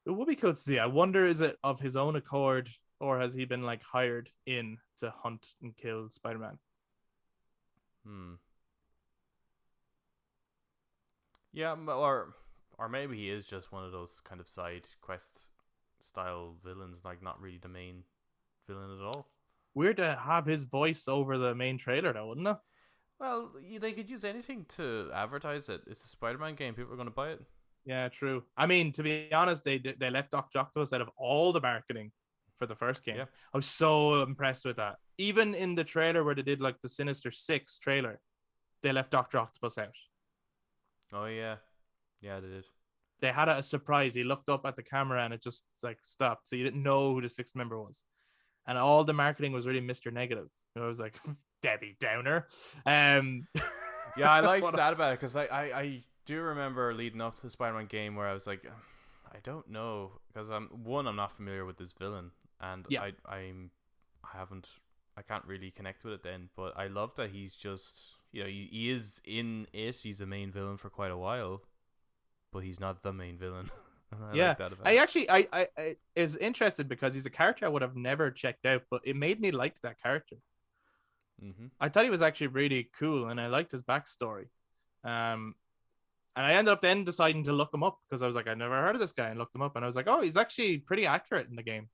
It would be cool to see. I wonder, is it of his own accord, or has he been like hired in to hunt and kill Spider-Man? Yeah, or maybe he is just one of those kind of side quest style villains, like not really the main villain at all. Weird to have his voice over the main trailer, though, wouldn't it? Well, they could use anything to advertise it. It's a Spider-Man game. People are going to buy it. Yeah, true. I mean, to be honest, they left Dr. Octopus out of all the marketing for the first game. Yeah. I was so impressed with that. Even in the trailer where they did like the Sinister Six trailer, they left Dr. Octopus out. Oh yeah, yeah, they did. they had a surprise. He looked up at the camera and it just like stopped. So you didn't know who the sixth member was. And all the marketing was really Mr. Negative. I was like, Debbie Downer. Yeah, I liked that about it because I do remember leading up to the Spider-Man game where I was like, I don't know, because I'm not familiar with this villain, and Yeah. I can't really connect with it then. But I love that he's just, he is in it. He's a main villain for quite a while, but he's not the main villain. I like that about I it. actually I is interested because he's a character I would have never checked out, but it made me like that character. Mm-hmm. I thought he was actually really cool, and I liked his backstory. And I ended up then deciding to look him up because I was like, I never heard of this guy, and looked him up, and I was like, oh, he's actually pretty accurate in the game.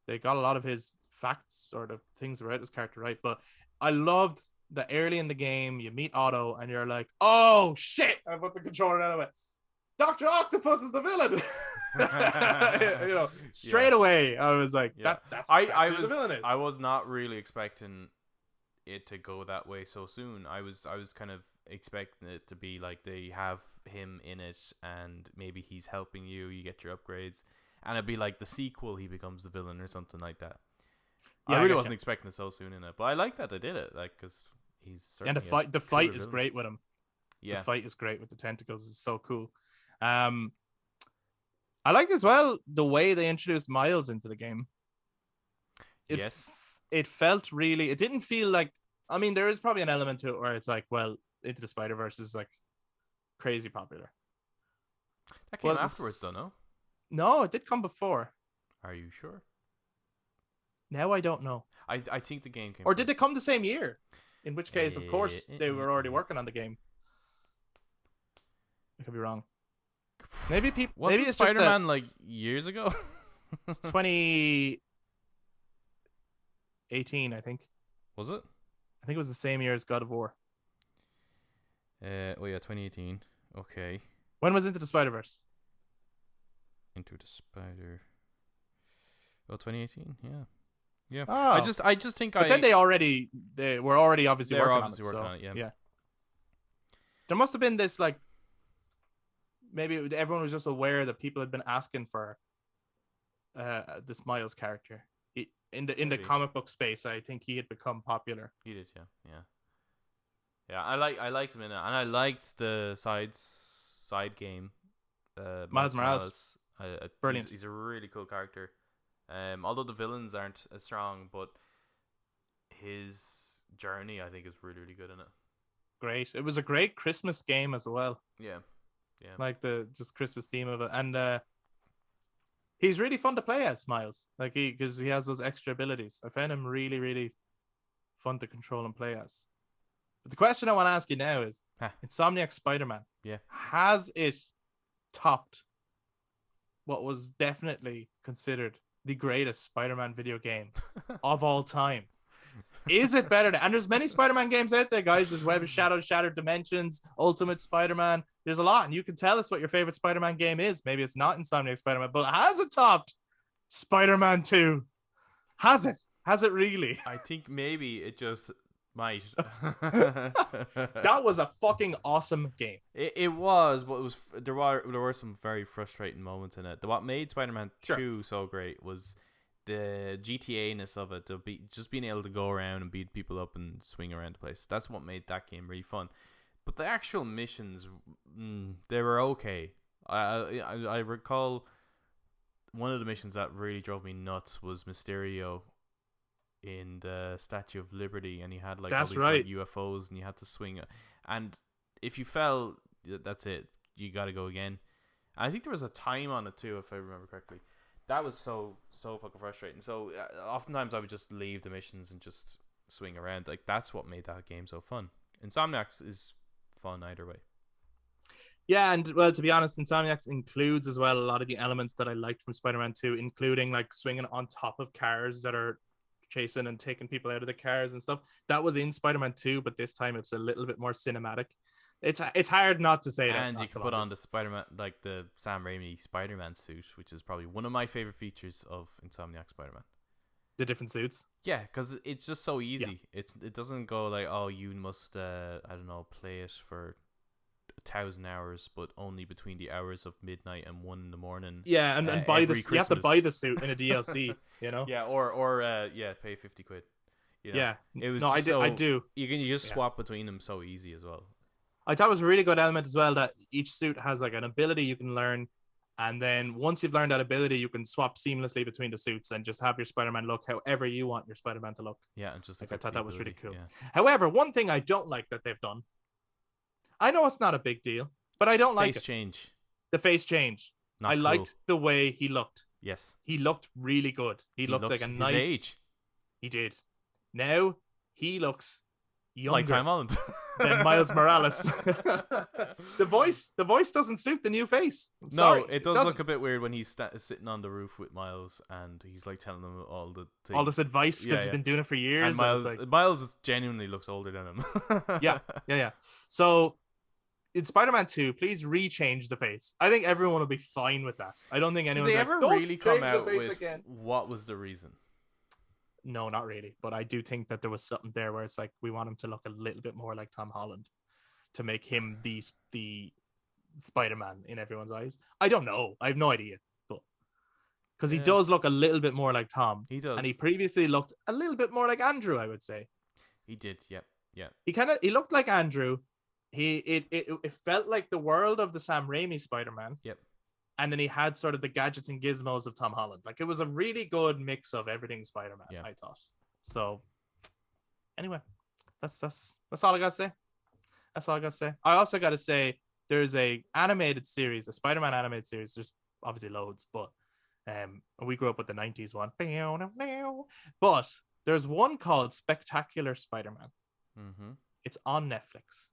They got a lot of his facts or the things about his character right. But I loved that early in the game you meet Otto, and you're like, oh shit! I put the controller down and went, Dr. Octopus is the villain. Straight away I was like, that's who the villain is. I was not really expecting it to go that way so soon. I was kind of expecting it to be like they have him in it and maybe he's helping you get your upgrades, and it'd be like the sequel, he becomes the villain or something like that. Yeah, I really wasn't expecting it so soon in it, but I like that they did it, like, because he's and the fight is great with him. Yeah, the fight is great with the tentacles. It's so cool. I like as well the way they introduced Miles into the game. It felt really, it didn't feel like, I mean, there is probably an element to it where it's like, well, Into the Spider-Verse is like crazy popular. That came afterwards though, no? No, it did come before. Are you sure? Now I don't know. I think the game came Or did they come the same year? In which case, of course, they were already working on the game. I could be wrong. Maybe it's Spider-Man like years ago. It's 2018, I think. Was it? I think it was the same year as God of War. Yeah, 2018. Okay. When was Into the Spider-Verse? Into the Spider. 2018. Yeah. Yeah. Oh. I just think but then they were already obviously working on it. Yeah. There must have been this like, maybe everyone was just aware that people had been asking for this Miles character in the comic book space. I think he had become popular. He did, yeah. I liked him in it, and I liked the side game. Miles Morales, brilliant. He's a really cool character. Although the villains aren't as strong, but his journey, I think, is really, really good in it. Great. It was a great Christmas game as well. Yeah. Like the just Christmas theme of it, and he's really fun to play as Miles. Like because he has those extra abilities. I found him really, really fun to control and play as. But the question I want to ask you now is, Insomniac Spider-Man. Yeah. Has it topped what was definitely considered the greatest Spider-Man video game of all time? Is it better and there's many Spider-Man games out there, guys. There's Web of Shadows, Shattered Dimensions, Ultimate Spider-Man. There's a lot, and you can tell us what your favorite Spider-Man game is. Maybe it's not Insomniac Spider-Man, but has it topped Spider-Man 2? Has it really? I think maybe it just might. That was a fucking awesome game. It was, but there were some very frustrating moments in it. What made Spider-Man 2 so great was the GTA-ness of it, just being able to go around and beat people up and swing around the place. That's what made that game really fun. But the actual missions, they were okay. I recall one of the missions that really drove me nuts was Mysterio in the Statue of Liberty, and he had like all these like UFOs, and you had to swing it. And if you fell, that's it. You got to go again. And I think there was a time on it too, if I remember correctly. That was so fucking frustrating. So oftentimes I would just leave the missions and just swing around. Like that's what made that game so fun. Insomniac is fun either way. Yeah, and well, to be honest, Insomniac includes as well a lot of the elements that I liked from Spider-Man 2, including like swinging on top of cars that are chasing and taking people out of the cars and stuff. That was in Spider-Man 2, but this time it's a little bit more cinematic. It's hard not to say that. And you can put on the Spider-Man, like the Sam Raimi Spider-Man suit, which is probably one of my favorite features of Insomniac Spider-Man. The different suits? Yeah, because it's just so easy. Yeah. It doesn't go like, oh, you must, I don't know, play it for 1,000 hours, but only between the hours of midnight and 1 in the morning. Yeah, and buy every this. You have to Christmas. buy the suit in a DLC. Yeah, or pay 50 quid. Yeah, it was no, I do. so, I do. You can just swap between them so easy as well. I thought it was a really good element as well that each suit has like an ability you can learn, and then once you've learned that ability, you can swap seamlessly between the suits and just have your Spider-Man look however you want your Spider-Man to look. Yeah, and just like I thought that was really cool. Yeah. However, one thing I don't like that they've done, I know it's not a big deal, but I don't like it. Change. The face change. Not I cool. liked the way he looked. Yes. He looked really good. He looked like a nice his age. He did. Now he looks younger. Like Tom Holland. Than Miles Morales. The voice doesn't suit the new face. No, it does look a bit weird when he's sitting on the roof with Miles and he's like telling him all this advice because he's been doing it for years. And Miles genuinely looks older than him. Yeah. So in Spider-Man 2, please rechange the face. I think everyone will be fine with that. I don't think anyone. Did they ever really come out with again. What was the reason? No, not really. But I do think that there was something there where it's like we want him to look a little bit more like Tom Holland to make him the Spider-Man in everyone's eyes. I don't know. I have no idea. But because he does look a little bit more like Tom. He does. And he previously looked a little bit more like Andrew, I would say. He did, yeah. He looked like Andrew. It felt like the world of the Sam Raimi Spider-Man. Yep. And then he had sort of the gadgets and gizmos of Tom Holland. Like it was a really good mix of everything Spider-Man, I thought. So anyway, that's all I gotta say. That's all I gotta say. I also gotta say there's a animated series, a Spider-Man animated series. There's obviously loads, but we grew up with the 90s one. But there's one called Spectacular Spider-Man. Mm-hmm. It's on Netflix.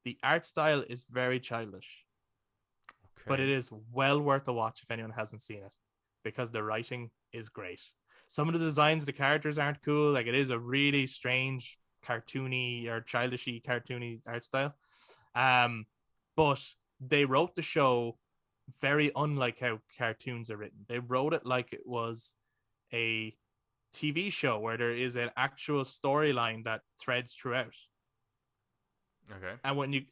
The art style is very childish. But it is well worth a watch if anyone hasn't seen it, because the writing is great. Some of the designs of the characters aren't cool. Like it is a really strange, cartoony or childishy cartoony art style. But they wrote the show very unlike how cartoons are written. They wrote it like it was a TV show where there is an actual storyline that threads throughout. Okay.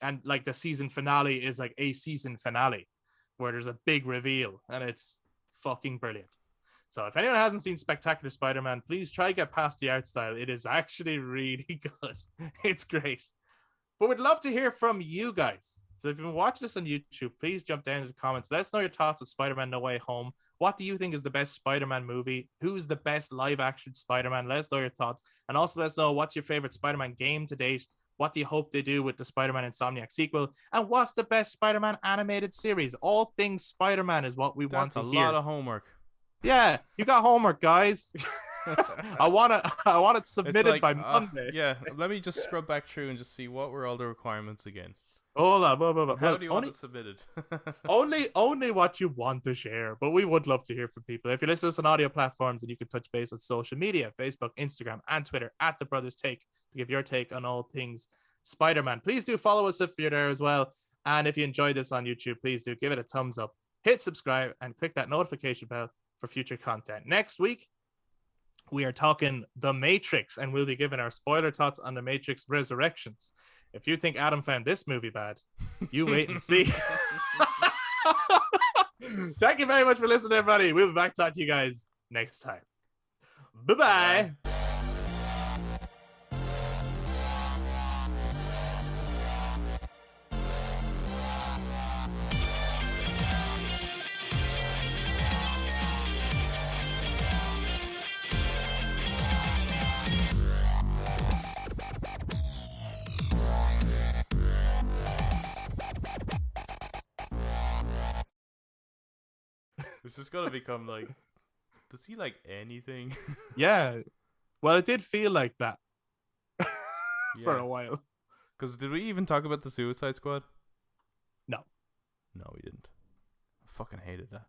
And like the season finale is like a season finale where there's a big reveal and it's fucking brilliant. So if anyone hasn't seen Spectacular Spider-Man, please try to get past the art style. It is actually really good. It's great. But we'd love to hear from you guys. So if you've been watching this on YouTube, please jump down to the comments. Let us know your thoughts on Spider-Man No Way Home. What do you think is the best Spider-Man movie? Who's the best live-action Spider-Man? Let us know your thoughts. And also let us know what's your favorite Spider-Man game to date. What do you hope they do with the Spider-Man Insomniac sequel? And what's the best Spider-Man animated series? All things Spider-Man is what we want to hear. That's a lot of homework. Yeah, you got homework, guys. I want it submitted by Monday. Yeah, let me just scrub back through and just see what were all the requirements again. Hold on. How do you want it submitted? only what you want to share, but we would love to hear from people. If you listen to us on audio platforms, and you can touch base on social media, Facebook, Instagram, and Twitter at The Brothers Take to give your take on all things Spider-Man. Please do follow us if you're there as well. And if you enjoyed this on YouTube, please do give it a thumbs up, hit subscribe, and click that notification bell for future content. Next week, we are talking The Matrix, and we'll be giving our spoiler thoughts on The Matrix Resurrections. If you think Adam found this movie bad, you wait and see. Thank you very much for listening, everybody. We'll be back to talk to you guys next time. Bye-bye. This is gonna become like, does he like anything? Yeah. Well, it did feel like that for a while. Because did we even talk about the Suicide Squad? No. No, we didn't. I fucking hated that.